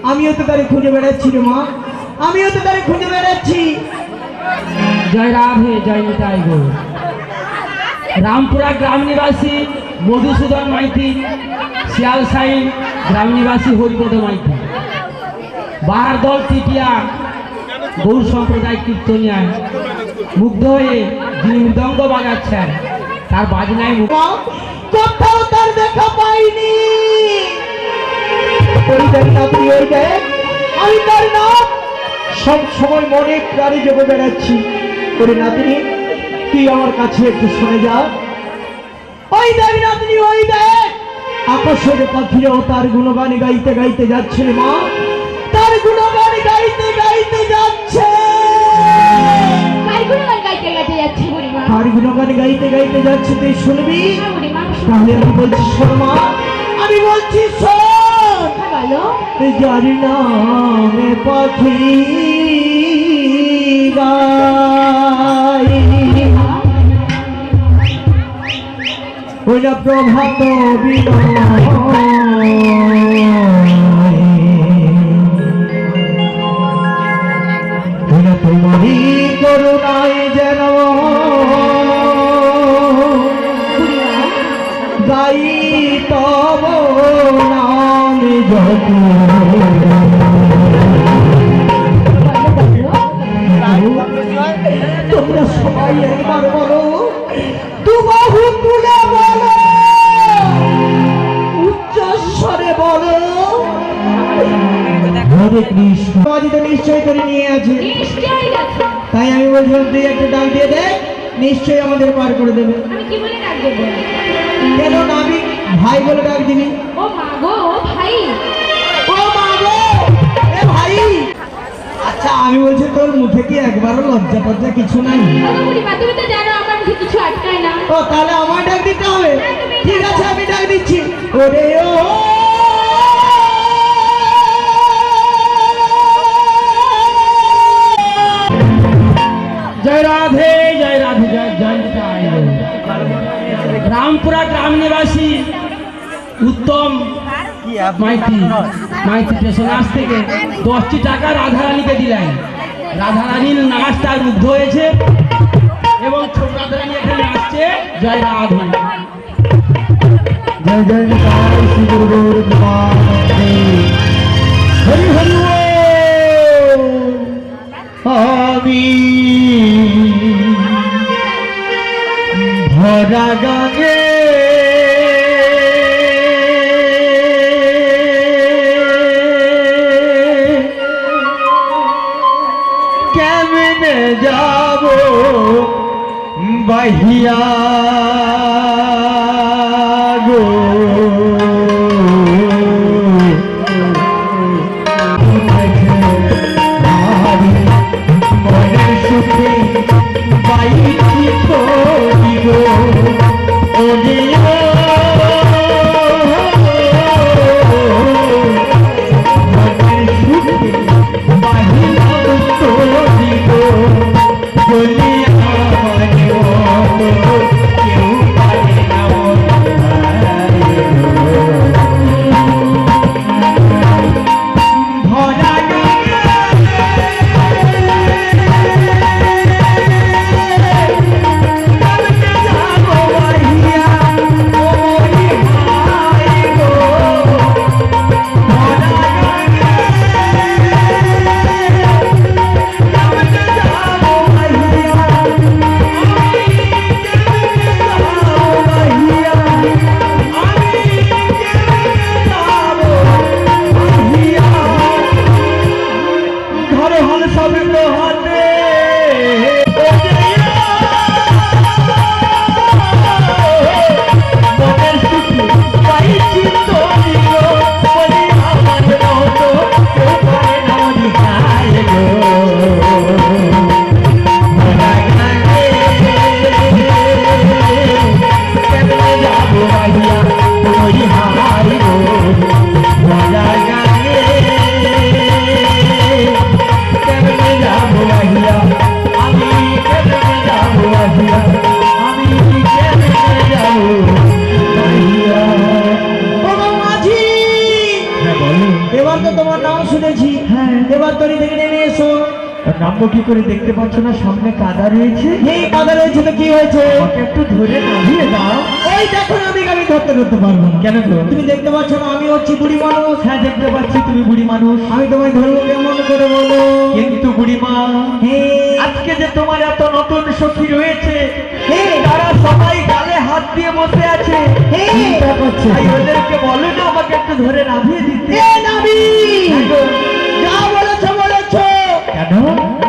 আমিও তো তারে খুঁজে বেড়াচ্ছি রে মা, আমিও তো তারে খুঁজে বেড়াচ্ছি। জয় রাধে, জয় নিতাই গৌর। রামপুরা গ্রাম নিবাসী মধুসূদন মাইতি, শিয়ালসাই গ্রাম নিবাসী হরিপদ মাইতি, বাহার দল টিটিয়া গৌর সম্প্রদায় কীর্তনিয়ায় মুগ্ধ হয়ে যিনি মৃদঙ্গ বাজাচ্ছেন তার বাজনায় কোথাও তার দেখা পাইনি। আমি তার নাম সব সময় মনে প্রাণে জেগে বেড়াচ্ছি। ওরে নাতনি, তুই আমার কাছে একটু শুনে যা। ওই দেখ নাতনি, ওই দেখ আকাশের পাখিরাও তার গুণগান গাইতে গাইতে যাচ্ছে রে মা, তার গুণগান গাইতে গাইতে যাচ্ছে। কার গুণগান গাইতে গাইতে যাচ্ছে তুই শুনবি? তাহলে আমি বলছি শোন মা, আমি বলছি শোন। যার নামে পাখি গাই ওই না প্রভাত বিনয় তোমারই করুণায় যেন গাই তব নাম যত। তোমরা সবাই একবার বলো, দুবাহু তুলে বলো, উচ্চস্বরে বলো হরে কৃষ্ণ। তো নিশ্চয় করে নিয়ে আছে, তাই আমি বলছিলাম তুই একটা ডাক দিয়ে দে, নিশ্চয়ই আমাদের পার করে দেবে। কেন নাবি ভাই বলে ডাক দিবি? ও মা গো, ও ভাই, ও মা গো, এ ভাই। আচ্ছা আমি বলছি তোর মুখে কি একবারও লজ্জা টজ্জা কিছু নাই? তুমি তো জানো আমার মুখে কিছু আটকায় না। ও তাহলে আমার ডাক দিতে হবে। ঠিক আছে আমি ডাক দিচ্ছি। ওরে ও জয় রাধে, জয় রাধে, জয় জয় নিতাই গৌর। রামপুরা গ্রাম নিবাসী উত্তম মাইতি স্টেশন আজ থেকে 10টি টাকা রাধারানীকে দিলেন। রাধারানীর নাচটা মুগ্ধ হয়েছে এবং ছোট রাধারানী এখানে আসছে। জয় রাধে, জয় জয় নিতাই শ্রী গুরু গোবিন্দ হরি হরি। আমি ভরা গানে কেমনে যাব বাহিয়া গো। কেউ এবার তো তোমার নাম শুনেছি। হ্যাঁ। এবার তরি থেকে নেমে এসো। নামবো কি করে, দেখতে পাচ্ছ না সামনে কাদা রয়েছে? এই কাদা রয়েছে তো কি হয়েছে? আমাকে একটু ধরে নামিয়ে দাও। ওই দেখো না, আমি ধরতে পারবো না। কেন গো? তুমি দেখতে পাচ্ছ না আমি হচ্ছি বুড়ি মানুষ? হ্যাঁ দেখতে পাচ্ছি তুমি বুড়ি মানুষ। আমি তোমায় ধরবো কেমন করে বলো? কিন্তু বুড়িমা, হ্যাঁ, আজকে যে তোমার এত নতুন সখী রয়েছে, হ্যাঁ, তারা সবাই গালে হাত দিয়ে বসে আছে। হ্যাঁ। চিন্তা করছে, তাই ওদেরকে বলো না আমাকে একটু ধরে নামিয়ে দিতে। এ নাবি, হ্যাঁ গো। যা বলেছো বলেছো, কেন?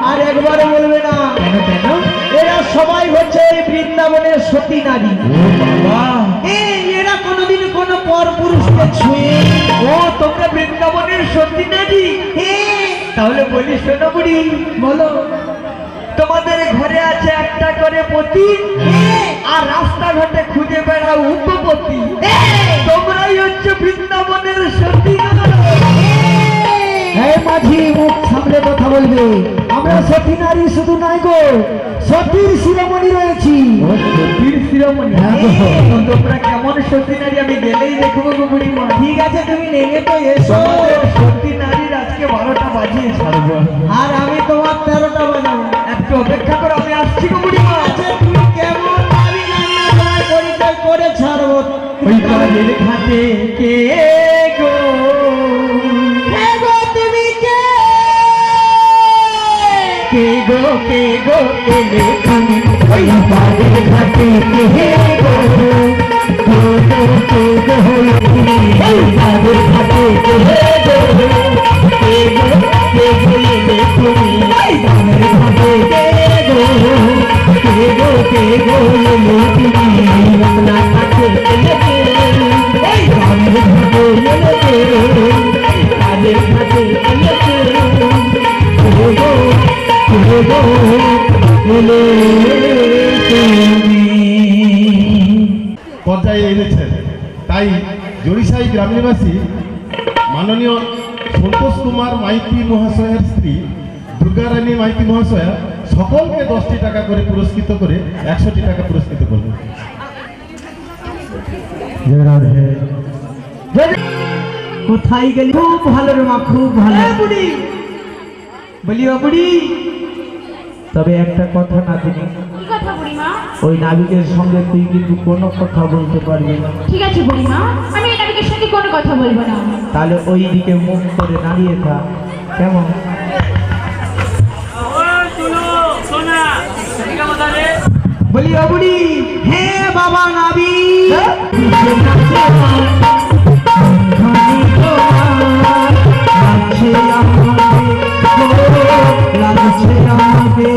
আর একবারে বলবে না। কেন কেন? এরা সবাই হচ্ছে এই বৃন্দাবনের সতী নারী। ও বাবা, এরা কোনোদিন কোনো পর পুরুষকে ছুঁয়ে। ও তোমরা বৃন্দাবনের সত্যি নাকি? তাহলে বলি শোনো বুড়ি, বলো। তোমাদের ঘরে আছে একটা করে পতি, আর রাস্তাঘাটে খুঁজে বেড়াও উপপতি। তোমরাই হচ্ছে বৃন্দাবনের সত্যি নারী। এই মাঝি, মুখ সামলে কথা বলবে। আমরা সতী নারী শুধু নাই গো, সতীর শিরোমণি রয়েছি। ও সতীর শিরোমণি। তো তোমরা কেমন সত্যি নারী আমি গেলেই দেখবো গো বুড়িমা। ঠিক আছে, তুমি নেমে তো এসো। তোমাদের সত্যি নারীর আজকে 12টা বাজিয়ে ছাড়বো, আর আমি তোমার 13টা বাজাবো। একটু অপেক্ষা করো, আমি আসছি গো বুড়িমা। আচ্ছা, তুমি কেমন নারী জানি না, তোমার পরিচয় করে ছাড়বো। ওই কাজের ঘাটে কে গো? কে গো তুমি কে? কে গো কে গো এলে তুমি ওই কাজের ঘাটে কে গো? কে গো কে গো তুমি ওই কাজের ঘাটে কে গো? কে গো কে গো এলে তুমি ওই কাজের ঘাটে কে গো? কে গো কে গো এলে তুমি রমনা ঘাটে এলে কে? ওই কাজের ঘাটে এলে কে? কাজের ঘাটে এলে কে? কে গো পর্যায়ে এনেছেন। তাই জড়িসাই গ্রামনিবাসী মাননীয় সন্তোষ কুমার মাইতি মহাশয়ের স্ত্রী দুর্গারানী মাইতি মহাশয়া সকলকে 10টি টাকা করে পুরস্কৃত করে 100টি টাকা পুরস্কৃত করবেন। কোথায় গেলি? খুব ভালো রে মা, খুব ভালো। বুড়ি বলি, ও বুড়ি, তবে একটা কথা না দিনি, কি কথা বুড়িমা? ওই নাবিকের সঙ্গে তুই কিন্তু কোনো কথা বলতে পারবি না। ঠিক আছে বুড়িমা, আমি এই নাবিকের সঙ্গে কোনো কথা বলবো না। তাহলে ওই দিকে মুখ করে দাঁড়িয়ে থাক, কেমন? বলি, ও বুড়ি, হ্যাঁ বাবা নাবি, লাগছে আমাকে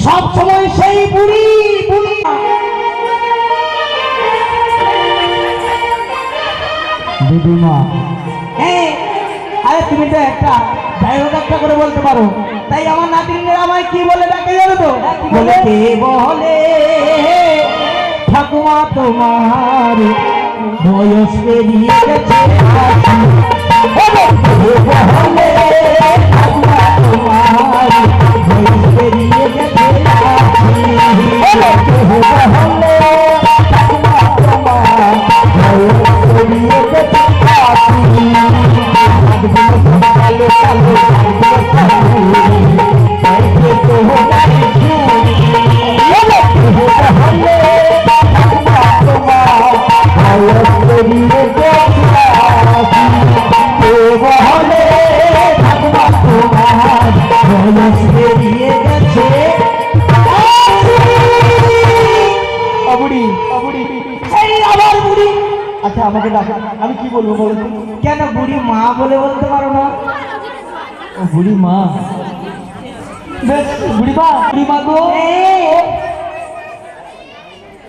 সব সময় সেই বুড়ি বুড়ি। দিদিমা, আরে তুমি তো একটা ডায়লগ একটা করে বলতে পারো, তাই আমার নাতিনরা আমায় কি বলে ডাকে জানো তো? বলে কে বলে ঠাকুমা তোমার বয়স পেরিয়ে গেছে, বলে ঠাকুমা তোমার বয়স পেরিয়ে গেছে, বলে ঠাকুমা তোমার বয়স পেরিয়ে গেছে। আচ্ছা আমাকে ডাকা, আমি কি বলবো বলো? কেন বুড়ি মা বলে বলতে পারো না? ও বুড়ি মা, বেশ বুড়ি মা গো।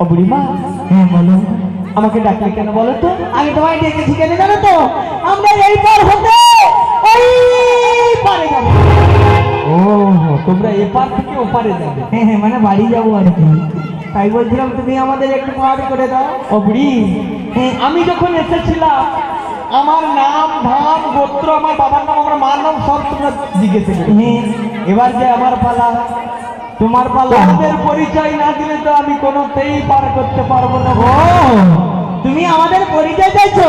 ও বুড়ি মা, হ্যাঁ বলো। আমাকে ডাকলে কেন বলো তো? আমি তোমায় ডেকেছি কেন জানো তো? আমরা এই পার হতে ওই পারে যাবো। ও তোমরা এপার থেকে ওপারে যাবে? হ্যাঁ হ্যাঁ, মানে বাড়ি যাবো আর কি। তাই বলছিলাম তুমি আমাদের একটু পার করে দাও। ও বুড়ি, হ্যাঁ আমি যখন এসেছিলাম আমার নাম ধাম গোত্র, আমার বাবার নাম, আমার মার নাম সব তোমরা জিজ্ঞেস করে। হ্যাঁ এবার যে আমার পালা, তোমার পালা। আমাদের পরিচয় না দিলে তো আমি কোনোতেই পার করতে পারবো না। ও তুমি আমাদের পরিচয় চাইছো?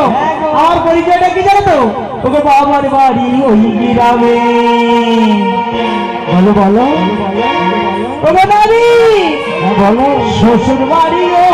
আমার পরিচয়টা কি জানো তো? ওকে বাবার বাড়ি ওই গ্রামে। বলো বলো ওকে বাড়ি, বলো শ্বশুর বাড়ি ও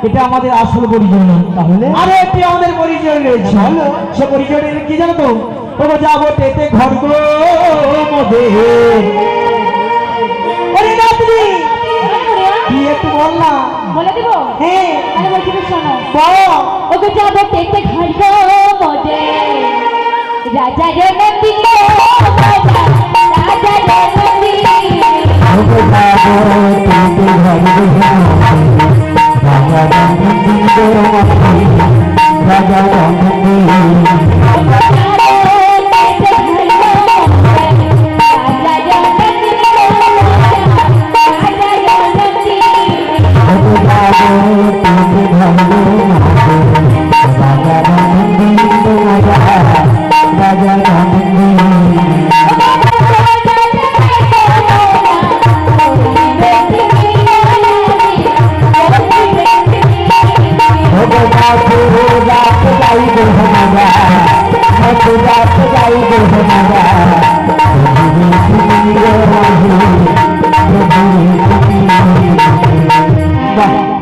এটা আমাদের আসল পরিচয় নয়। তাহলে আরে এটি আমাদের পরিচয় রয়েছে। সে পরিচয় কি জানো তো? ওরা যাবো তেতে ঘর গো মধ্যে। ওরে নাতনি কি একটু বল না। বলে দেবো? হ্যাঁ তাহলে বলছি তো শোনো। বল। ওকে যাবো তেতে ঘর গো মধ্যে, রাজা রে নন্দী রাজা রে নন্দী। ওকে যাবো তেতে ঘর গো রাজা নন্দী রাজা নন্দী।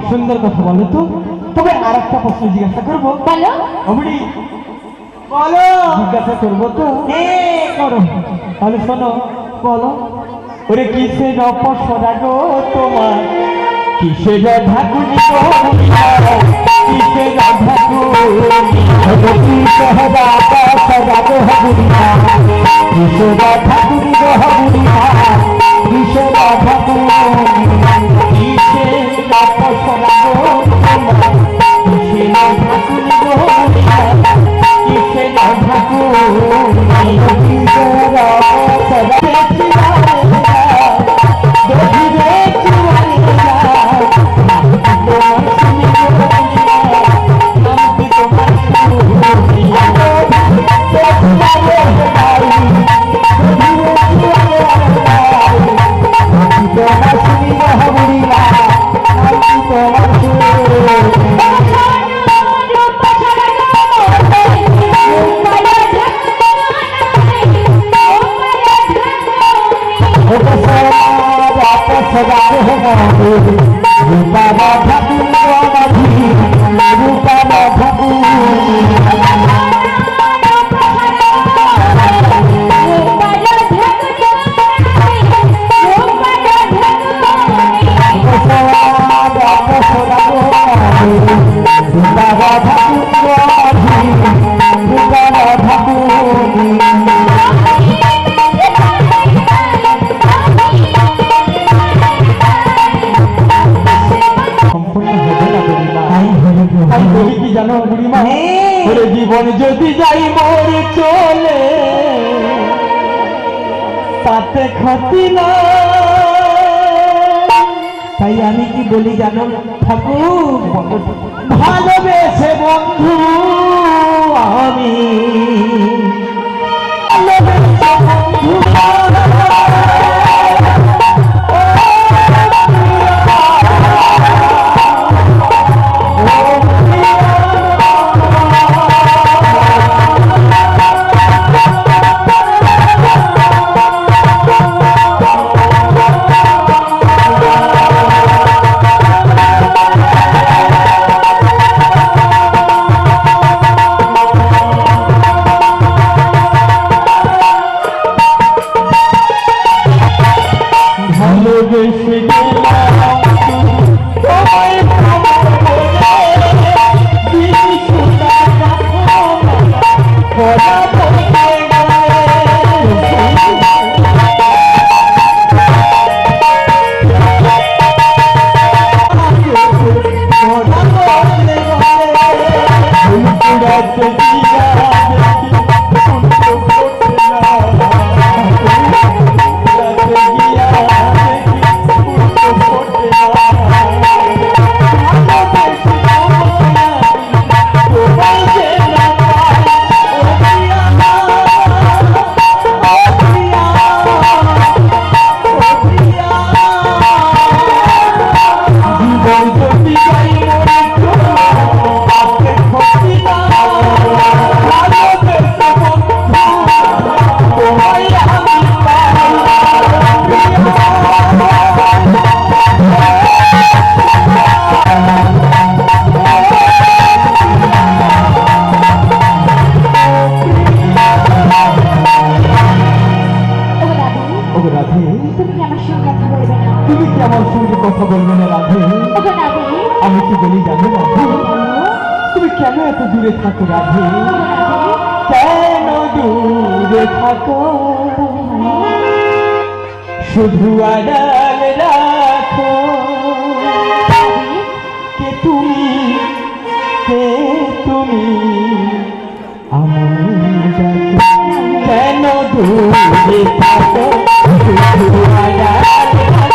সুন্দর কথা বলো তো। তবে আর একটা প্রশ্ন জিজ্ঞাসা করবো। বলো। অবড়ি বলো। জিজ্ঞাসা করবো তো? করো। তাহলে শোনো, বলো। ওরে কিসের অপসরা গো তোমার, কিসের ঢাকুনি গো কিসের ঢাকুনি, কিসের অপসরা গো হবুরিয়া, কিসের ঢাকুনি গো হবুরিয়া, কিসের ঢাকুনি, কিসের অপসরা গো তোমার, কিসের ঢাকুনি গো হবুরিয়া, কিসের ঢাকুনি, কিসের অপসরা সদা রহমানে রূপা রাধা কুমারী রূপা রাধা জীবন যদি যাই মোর চলে তাতে ক্ষতি না তাই আমি কি বলি জানো ঠাকুর ভালোবেসে বন্ধু আমি ভালোবেসে বন্ধু দূরে থাকো রাধে কেন দূরে থাকো শুধু আড়াল রাখো কে তুমি আমার কেন দূরে থাকো শুধু আড়াল রাখো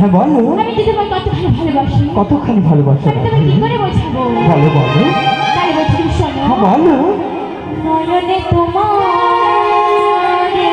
হ্যাঁ বলো আমি যদি তোমাকে কতখানি ভালোবাসি কতখানি ভালোবাসো আমি তোমাকে কি করে বোঝাবো বলো বলো তাহলে বলছি শোনো হ্যাঁ বলো নয়নে তোমার রাধে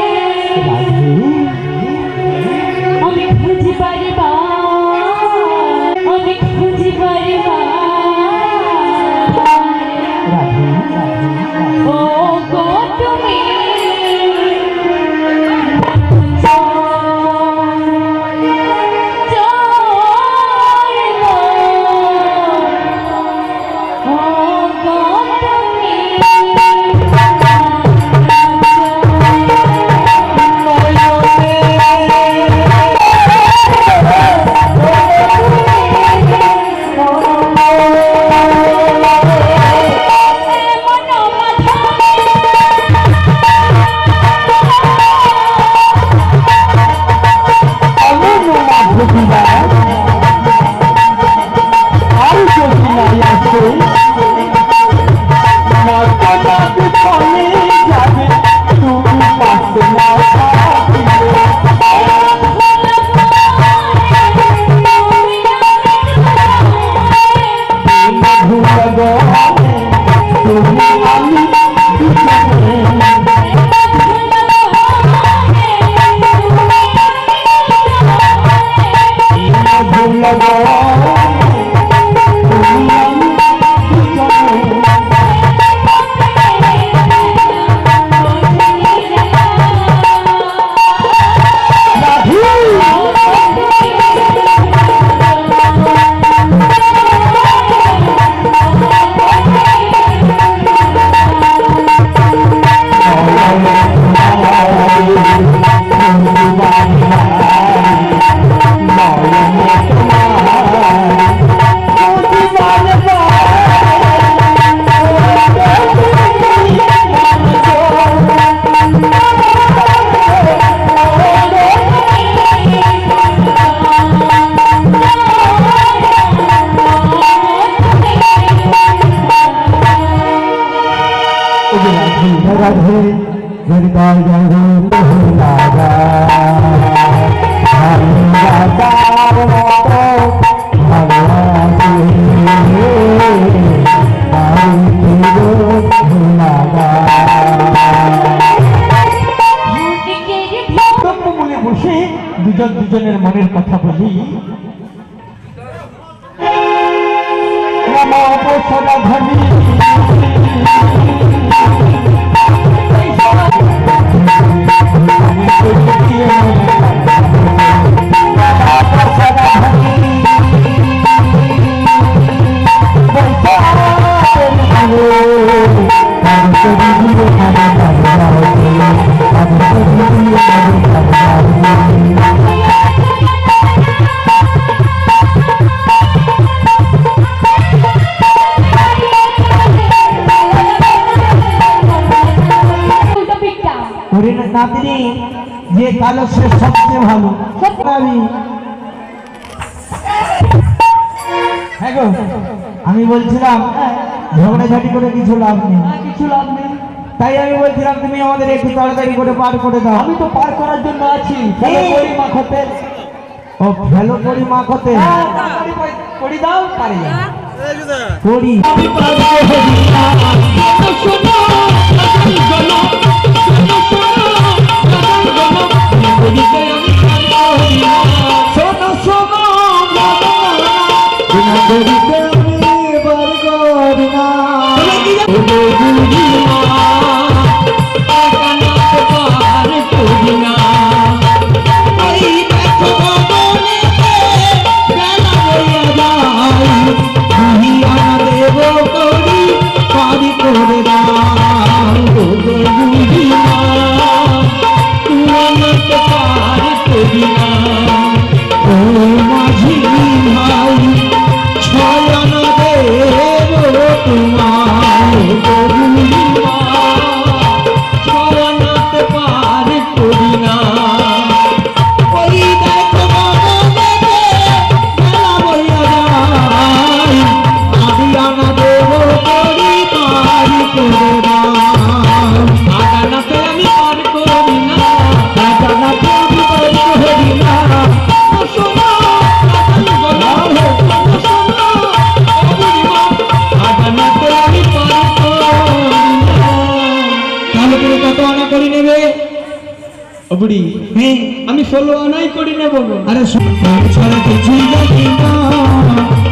বসে দুজন দুজনের মনের কথা বলি। সদা ধনী নাতিনি যে কালো সে সবচেয়ে ভালো। হ্যাঁ গো, আমি বলছিলাম ঝগড়াঝাটি করে কিছু লাভ নেই, কিছু লাভ নেই। তাই আমি বলছিলাম তুমি আমাদের একটু তাড়াতাড়ি করে পার করে দাও। আমি তো পার করার জন্য আছি। মাখতে ও ফেলো করি মাখতে করি দাও পারি করি আমি 16 আনাই করি নেব। আরে ছাড়া কিছু জানি না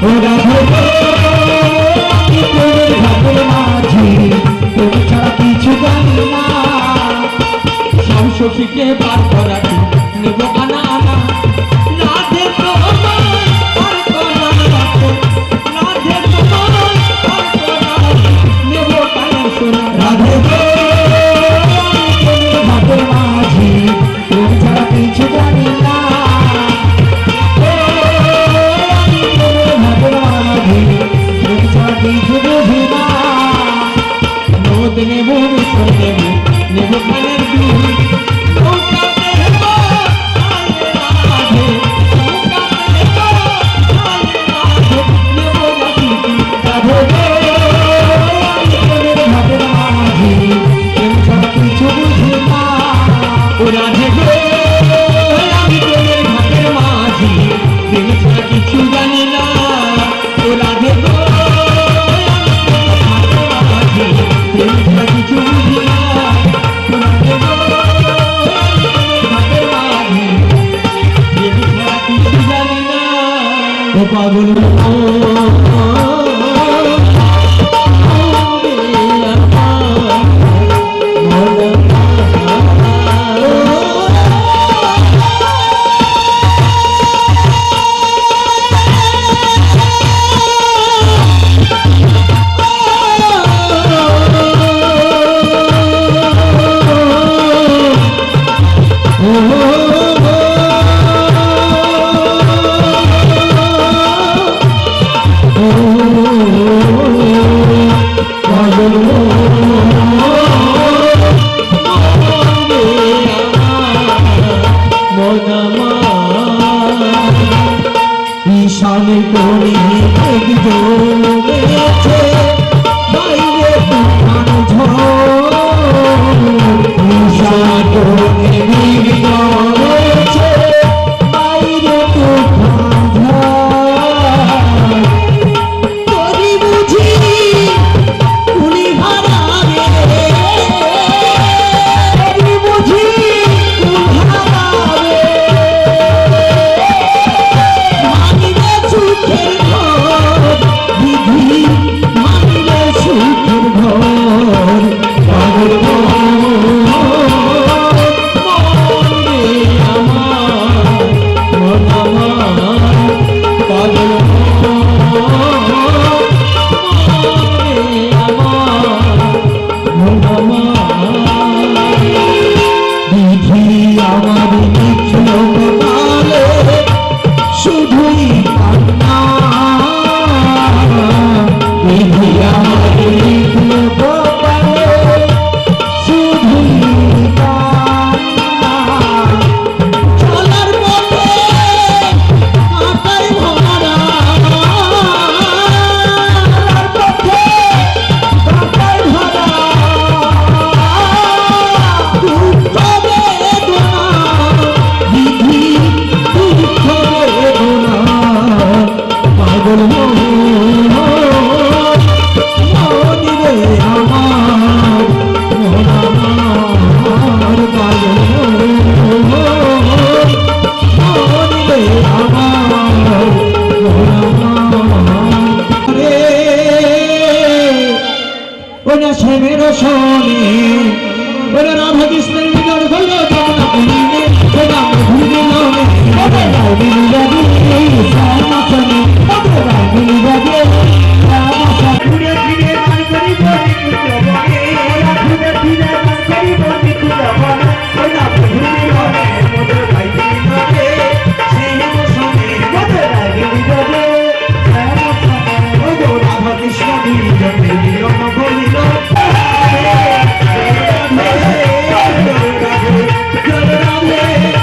ওরা ছাড়া কিছু জানি না। সব সখীকে বার করা নেব আনা আনা রাধে পাগল ঈশানে কোণে এক জমেছে বাইরে তুফান ঝড়। ঈশানে কোণে মেঘ জমেছে বাইরে তুফান ঝড়। তোরি বুঝি কুলি হারাবে, তোরি বুঝি কুল হারাবে। রে